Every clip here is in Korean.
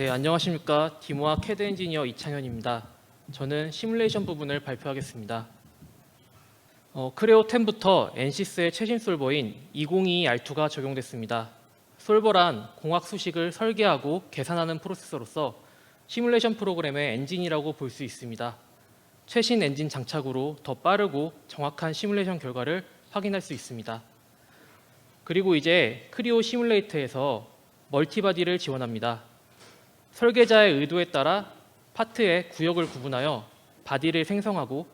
네, 안녕하십니까. 디모아 캐드 엔지니어 이창현입니다. 저는 시뮬레이션 부분을 발표하겠습니다. 크레오 10부터 NCS의 최신 솔버인 2022 R2가 적용됐습니다. 솔버란 공학 수식을 설계하고 계산하는 프로세서로서 시뮬레이션 프로그램의 엔진이라고 볼 수 있습니다. 최신 엔진 장착으로 더 빠르고 정확한 시뮬레이션 결과를 확인할 수 있습니다. 그리고 이제 크리오 시뮬레이터에서 멀티바디를 지원합니다. 설계자의 의도에 따라 파트의 구역을 구분하여 바디를 생성하고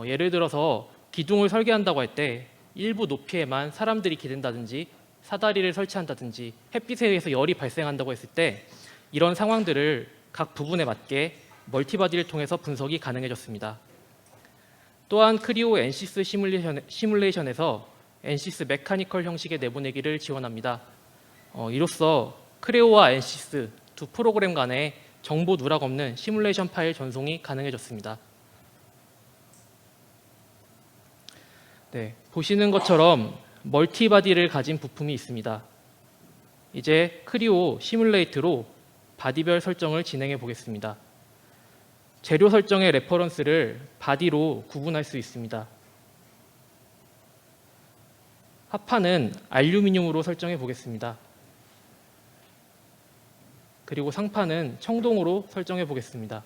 예를 들어서 기둥을 설계한다고 할 때 일부 높이에만 사람들이 기댄다든지 사다리를 설치한다든지 햇빛에 의해서 열이 발생한다고 했을 때 이런 상황들을 각 부분에 맞게 멀티바디를 통해서 분석이 가능해졌습니다. 또한 크리오 NCS 시뮬레이션에서 NCS 메카니컬 형식의 내보내기를 지원합니다. 이로써 크레오와 NCS 두 프로그램 간의 정보 누락 없는 시뮬레이션 파일 전송이 가능해졌습니다. 네, 보시는 것처럼 멀티바디를 가진 부품이 있습니다. 이제 크리오 시뮬레이트로 바디별 설정을 진행해 보겠습니다. 재료 설정의 레퍼런스를 바디로 구분할 수 있습니다. 합판은 알루미늄으로 설정해 보겠습니다. 그리고 상판은 청동으로 설정해 보겠습니다.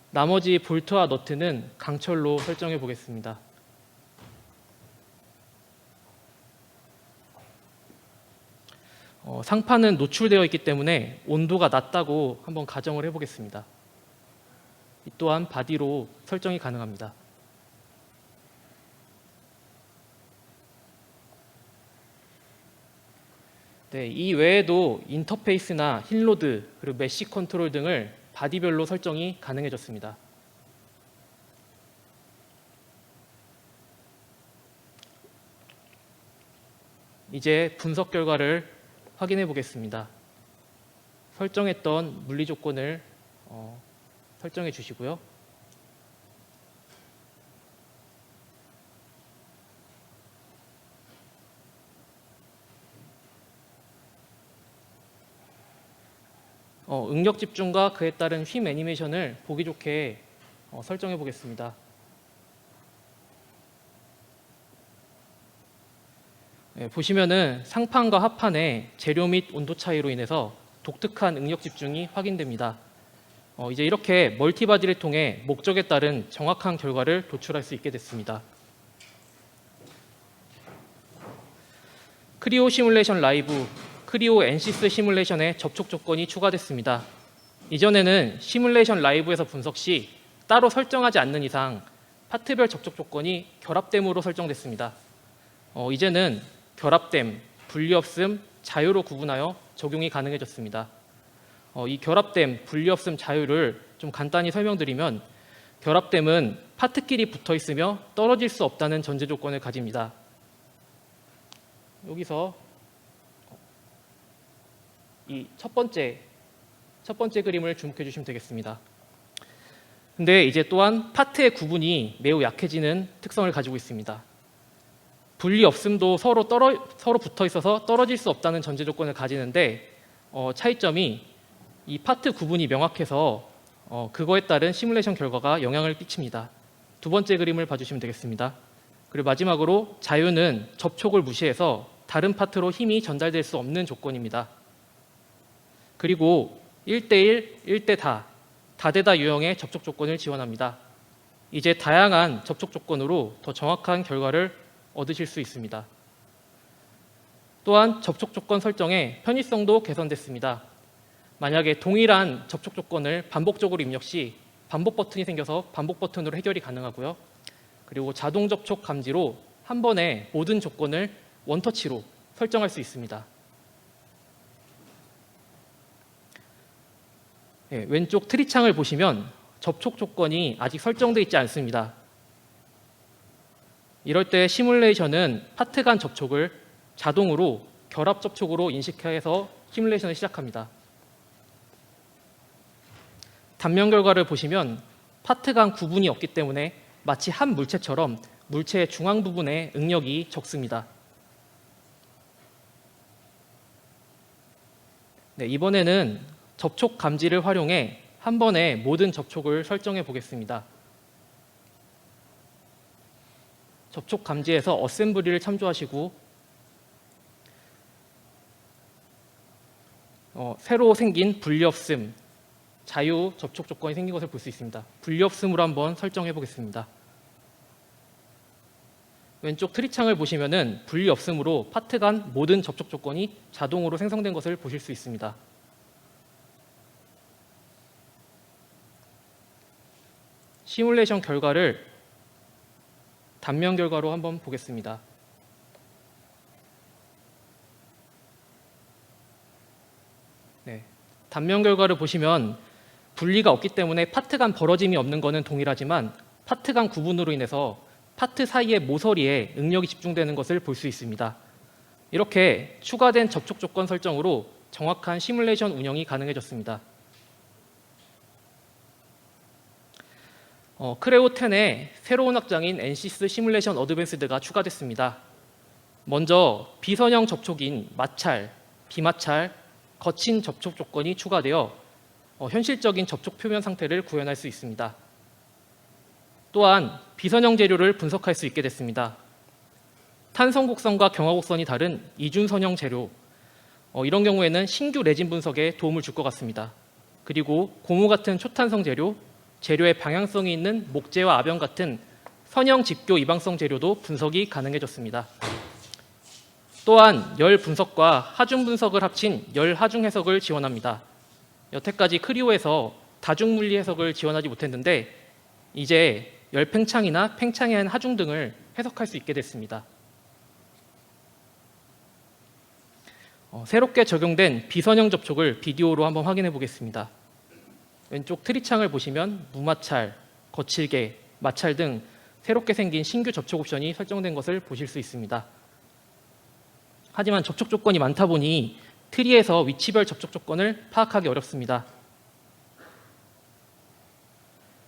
나머지 볼트와 너트는 강철로 설정해 보겠습니다. 상판은 노출되어 있기 때문에 온도가 낮다고 한번 가정을 해보겠습니다. 이 또한 바디로 설정이 가능합니다. 네, 이 외에도 인터페이스나 힐로드, 그리고 메시 컨트롤 등을 바디별로 설정이 가능해졌습니다. 이제 분석 결과를 확인해 보겠습니다. 설정했던 물리 조건을 설정해 주시고요. 응력 집중과 그에 따른 휨 애니메이션을 보기 좋게 설정해 보겠습니다. 네, 보시면은 상판과 하판의 재료 및 온도 차이로 인해서 독특한 응력 집중이 확인됩니다. 이제 이렇게 멀티바디를 통해 목적에 따른 정확한 결과를 도출할 수 있게 됐습니다. 크리오 시뮬레이션 라이브, 크리오 NCS 시뮬레이션의 접촉 조건이 추가됐습니다. 이전에는 시뮬레이션 라이브에서 분석 시 따로 설정하지 않는 이상 파트별 접촉 조건이 결합됨으로 설정됐습니다. 이제는 결합됨, 분리없음, 자유로 구분하여 적용이 가능해졌습니다. 이 결합됨, 분리없음, 자유를 좀 간단히 설명드리면 결합됨은 파트끼리 붙어 있으며 떨어질 수 없다는 전제 조건을 가집니다. 여기서 이 첫 번째 그림을 주목해 주시면 되겠습니다. 근데 이제 또한 파트의 구분이 매우 약해지는 특성을 가지고 있습니다. 분리 없음도 서로 붙어 있어서 떨어질 수 없다는 전제 조건을 가지는데 차이점이 이 파트 구분이 명확해서 그거에 따른 시뮬레이션 결과가 영향을 끼칩니다. 두 번째 그림을 봐주시면 되겠습니다. 그리고 마지막으로 자유는 접촉을 무시해서 다른 파트로 힘이 전달될 수 없는 조건입니다. 그리고 1대1, 1대 다대다 유형의 접촉 조건을 지원합니다. 이제 다양한 접촉 조건으로 더 정확한 결과를 얻으실 수 있습니다. 또한 접촉 조건 설정의 편의성도 개선됐습니다. 만약에 동일한 접촉 조건을 반복적으로 입력 시 반복 버튼이 생겨서 반복 버튼으로 해결이 가능하고요. 그리고 자동 접촉 감지로 한 번에 모든 조건을 원터치로 설정할 수 있습니다. 네, 왼쪽 트리창을 보시면 접촉 조건이 아직 설정되어 있지 않습니다. 이럴 때 시뮬레이션은 파트 간 접촉을 자동으로 결합 접촉으로 인식해서 시뮬레이션을 시작합니다. 단면 결과를 보시면 파트 간 구분이 없기 때문에 마치 한 물체처럼 물체의 중앙 부분에 응력이 적습니다. 네, 이번에는 접촉 감지를 활용해 한 번에 모든 접촉을 설정해 보겠습니다. 접촉 감지에서 어셈블리를 참조하시고 새로 생긴 분리없음, 자유 접촉 조건이 생긴 것을 볼 수 있습니다. 분리없음으로 한번 설정해 보겠습니다. 왼쪽 트리창을 보시면은 분리없음으로 파트 간 모든 접촉 조건이 자동으로 생성된 것을 보실 수 있습니다. 시뮬레이션 결과를 단면 결과로 한번 보겠습니다. 네, 단면 결과를 보시면 분리가 없기 때문에 파트 간 벌어짐이 없는 것은 동일하지만 파트 간 구분으로 인해서 파트 사이의 모서리에 응력이 집중되는 것을 볼 수 있습니다. 이렇게 추가된 접촉 조건 설정으로 정확한 시뮬레이션 운영이 가능해졌습니다. 크레오 10에 새로운 확장인 NCS 시뮬레이션 어드밴스드가 추가됐습니다. 먼저 비선형 접촉인 마찰, 비마찰, 거친 접촉 조건이 추가되어 현실적인 접촉 표면 상태를 구현할 수 있습니다. 또한 비선형 재료를 분석할 수 있게 됐습니다. 탄성 곡선과 경화 곡선이 다른 이중선형 재료, 이런 경우에는 신규 레진 분석에 도움을 줄 것 같습니다. 그리고 고무 같은 초탄성 재료, 재료의 방향성이 있는 목재와 아변 같은 선형 집교 이방성 재료도 분석이 가능해졌습니다. 또한 열 분석과 하중 분석을 합친 열 하중 해석을 지원합니다. 여태까지 크리오에서 다중 물리 해석을 지원하지 못했는데 이제 열 팽창이나 팽창에 의한 하중 등을 해석할 수 있게 됐습니다. 새롭게 적용된 비선형 접촉을 비디오로 한번 확인해 보겠습니다. 왼쪽 트리창을 보시면 무마찰, 거칠개, 마찰 등 새롭게 생긴 신규 접촉 옵션이 설정된 것을 보실 수 있습니다. 하지만 접촉 조건이 많다 보니 트리에서 위치별 접촉 조건을 파악하기 어렵습니다.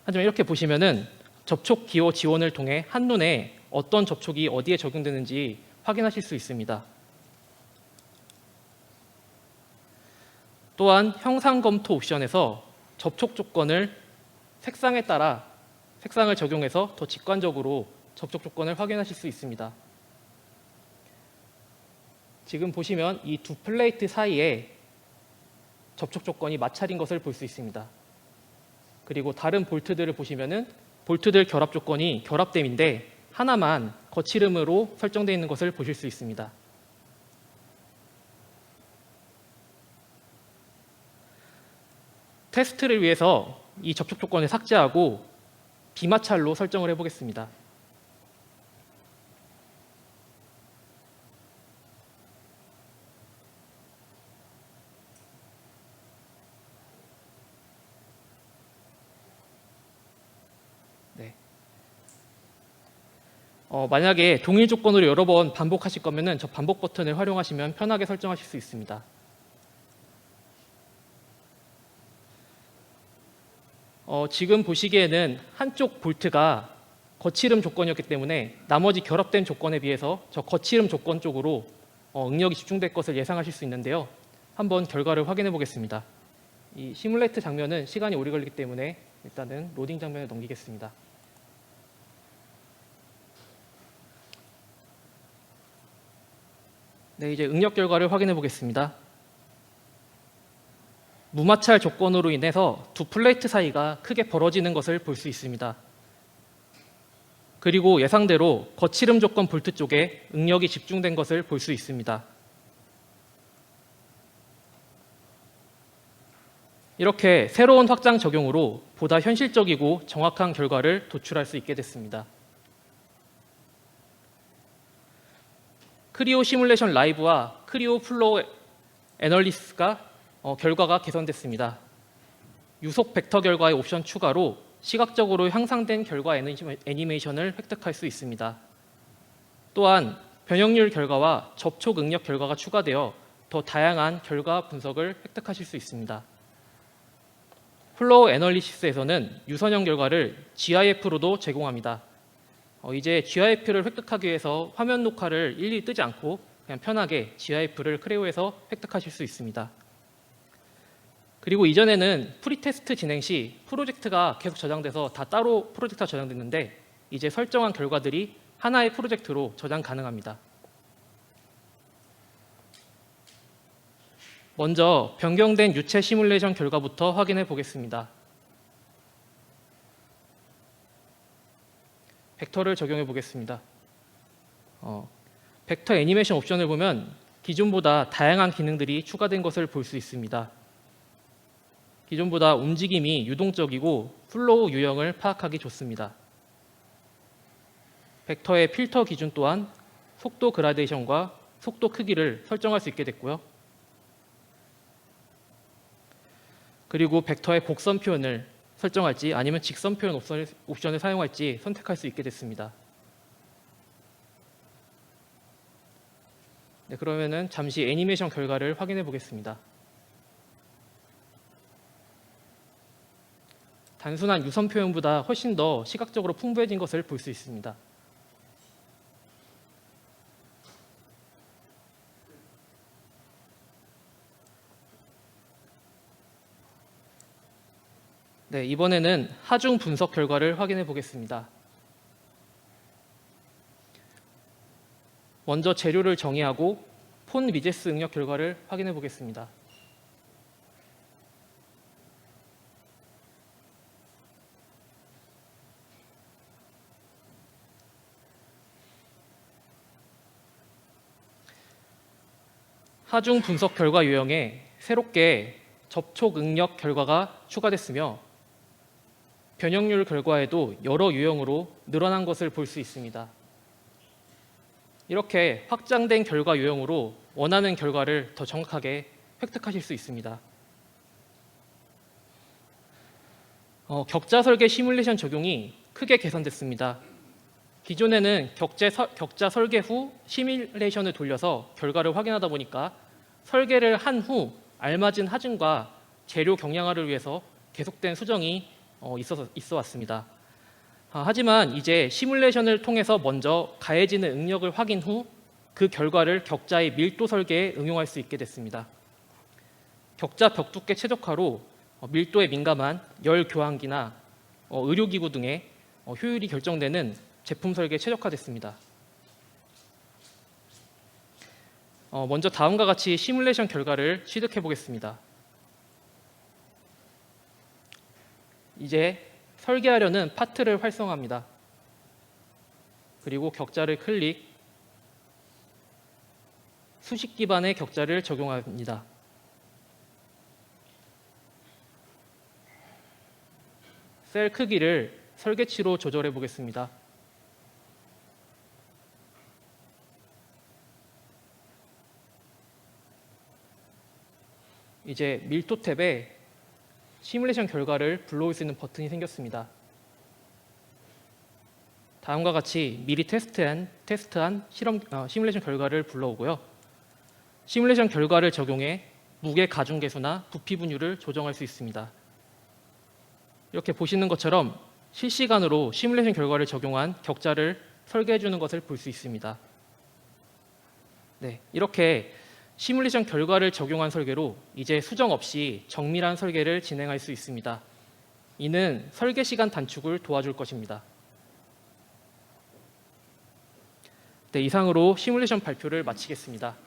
하지만 이렇게 보시면은 접촉 기호 지원을 통해 한눈에 어떤 접촉이 어디에 적용되는지 확인하실 수 있습니다. 또한 형상 검토 옵션에서 접촉 조건을 색상에 따라 색상을 적용해서 더 직관적으로 접촉 조건을 확인하실 수 있습니다. 지금 보시면 이 두 플레이트 사이에 접촉 조건이 마찰인 것을 볼 수 있습니다. 그리고 다른 볼트들을 보시면은 볼트들 결합 조건이 결합됨인데 하나만 거칠음으로 설정되어 있는 것을 보실 수 있습니다. 테스트를 위해서 이 접촉 조건을 삭제하고 비마찰로 설정을 해보겠습니다. 네. 만약에 동일 조건으로 여러 번 반복하실 거면은 저 반복 버튼을 활용하시면 편하게 설정하실 수 있습니다. 지금 보시기에는 한쪽 볼트가 거칠음 조건이었기 때문에 나머지 결합된 조건에 비해서 저 거칠음 조건 쪽으로 응력이 집중될 것을 예상하실 수 있는데요. 한번 결과를 확인해 보겠습니다. 이 시뮬레이트 장면은 시간이 오래 걸리기 때문에 일단은 로딩 장면을 넘기겠습니다. 네, 이제 응력 결과를 확인해 보겠습니다. 무마찰 조건으로 인해서 두 플레이트 사이가 크게 벌어지는 것을 볼 수 있습니다. 그리고 예상대로 거칠음 조건 볼트 쪽에 응력이 집중된 것을 볼 수 있습니다. 이렇게 새로운 확장 적용으로 보다 현실적이고 정확한 결과를 도출할 수 있게 됐습니다. 크리오 시뮬레이션 라이브와 크리오 플로우 애널리스가 결과가 개선됐습니다. 유속 벡터 결과의 옵션 추가로 시각적으로 향상된 결과 애니메이션을 획득할 수 있습니다. 또한 변형률 결과와 접촉 응력 결과가 추가되어 더 다양한 결과 분석을 획득하실 수 있습니다. 플로우 애널리시스에서는 유선형 결과를 GIF로도 제공합니다. 이제 GIF를 획득하기 위해서 화면 녹화를 일일이 뜨지 않고 그냥 편하게 GIF를 크레오에서 획득하실 수 있습니다. 그리고 이전에는 프리테스트 진행 시 프로젝트가 계속 저장돼서 다 따로 프로젝트가 저장됐는데 이제 설정한 결과들이 하나의 프로젝트로 저장 가능합니다. 먼저 변경된 유체 시뮬레이션 결과부터 확인해 보겠습니다. 벡터를 적용해 보겠습니다. 벡터 애니메이션 옵션을 보면 기존보다 다양한 기능들이 추가된 것을 볼 수 있습니다. 기존보다 움직임이 유동적이고 플로우 유형을 파악하기 좋습니다. 벡터의 필터 기준 또한 속도 그라데이션과 속도 크기를 설정할 수 있게 됐고요. 그리고 벡터의 곡선 표현을 설정할지 아니면 직선 표현 옵션을 사용할지 선택할 수 있게 됐습니다. 네, 그러면은 잠시 애니메이션 결과를 확인해 보겠습니다. 단순한 유선 표현보다 훨씬 더 시각적으로 풍부해진 것을 볼 수 있습니다. 네, 이번에는 하중 분석 결과를 확인해 보겠습니다. 먼저 재료를 정의하고 폰 리제스 응력 결과를 확인해 보겠습니다. 하중 분석 결과 유형에 새롭게 접촉 응력 결과가 추가됐으며 변형률 결과에도 여러 유형으로 늘어난 것을 볼 수 있습니다. 이렇게 확장된 결과 유형으로 원하는 결과를 더 정확하게 획득하실 수 있습니다. 격자 설계 시뮬레이션 적용이 크게 개선됐습니다. 기존에는 격자 설계 후 시뮬레이션을 돌려서 결과를 확인하다 보니까 설계를 한 후 알맞은 하중과 재료 경량화를 위해서 계속된 수정이 있어 왔습니다. 하지만 이제 시뮬레이션을 통해서 먼저 가해지는 응력을 확인 후 그 결과를 격자의 밀도 설계에 응용할 수 있게 됐습니다. 격자 벽 두께 최적화로 밀도에 민감한 열 교환기나 의료기구 등의 효율이 결정되는 제품 설계에 최적화됐습니다. 먼저 다음과 같이 시뮬레이션 결과를 취득해 보겠습니다. 이제 설계하려는 파트를 활성화합니다. 그리고 격자를 클릭, 수식 기반의 격자를 적용합니다. 셀 크기를 설계치로 조절해 보겠습니다. 이제 밀도 탭에 시뮬레이션 결과를 불러올 수 있는 버튼이 생겼습니다. 다음과 같이 미리 테스트한 시뮬레이션 결과를 불러오고요. 시뮬레이션 결과를 적용해 무게 가중 계수나 부피 분율을 조정할 수 있습니다. 이렇게 보시는 것처럼 실시간으로 시뮬레이션 결과를 적용한 격자를 설계해 주는 것을 볼 수 있습니다. 네, 이렇게 시뮬레이션 결과를 적용한 설계로 이제 수정 없이 정밀한 설계를 진행할 수 있습니다. 이는 설계 시간 단축을 도와줄 것입니다. 네, 이상으로 시뮬레이션 발표를 마치겠습니다.